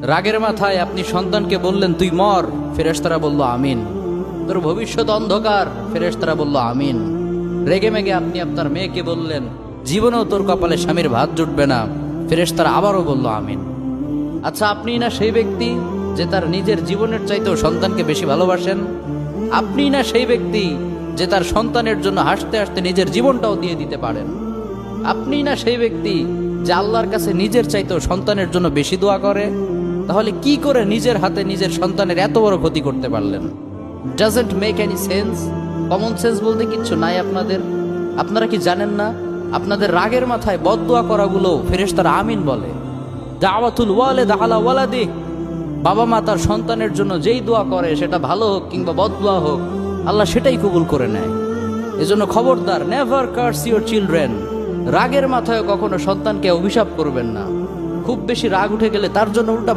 রাগের মাথায় আপনি সন্তানকে বললেন তুই মর, ফেরেশতারা বলল আমিন। তোর ভবিষ্যৎ অন্ধকার, ফেরেশতারা বলল আমিন। রেগে মেগে আপনি আপনার মেয়েকে বললেন জীবনেও তোর কপালে স্বামীর ভাত জুটবে না, ফেরেশতারা আবারও বলল আমিন। আচ্ছা, আপনি না সেই ব্যক্তি যে তার নিজের জীবনের চাইতেও সন্তানকে বেশি ভালোবাসেন? আপনি না সেই ব্যক্তি যে তার সন্তানের জন্য হাসতে হাসতে নিজের জীবনটাও দিয়ে দিতে পারেন? আপনি না সেই ব্যক্তি যে আল্লাহর কাছে নিজের চাইতেও সন্তানের জন্য বেশি দোয়া করে? তাহলে কি করে নিজের হাতে নিজের সন্তানের এত বড় ক্ষতি করতে পারলেন? Doesn't make any sense. Common sense বলতে কিচ্ছু নাই আপনাদের? আপনারা কি জানেন না আপনাদের রাগের মাথায় বদদোয়া করাগুলো ফেরেশতারা আমিন বলে? দাওয়াতুল ওয়ালিদ আলা ওয়ালাদি, বাবা মা তার সন্তানের জন্য যেই দোয়া করে সেটা ভালো হোক কিংবা বদদোয়া হোক, আল্লাহ সেটাই কবুল করে নেয়। এজন্য খবরদার, নেভার কার্স ইউর চিলড্রেন। রাগের মাথায় কখনো সন্তানকে অভিশাপ করবেন না। খুব বেশি রাগ উঠে গেলে তার জন্য উল্টা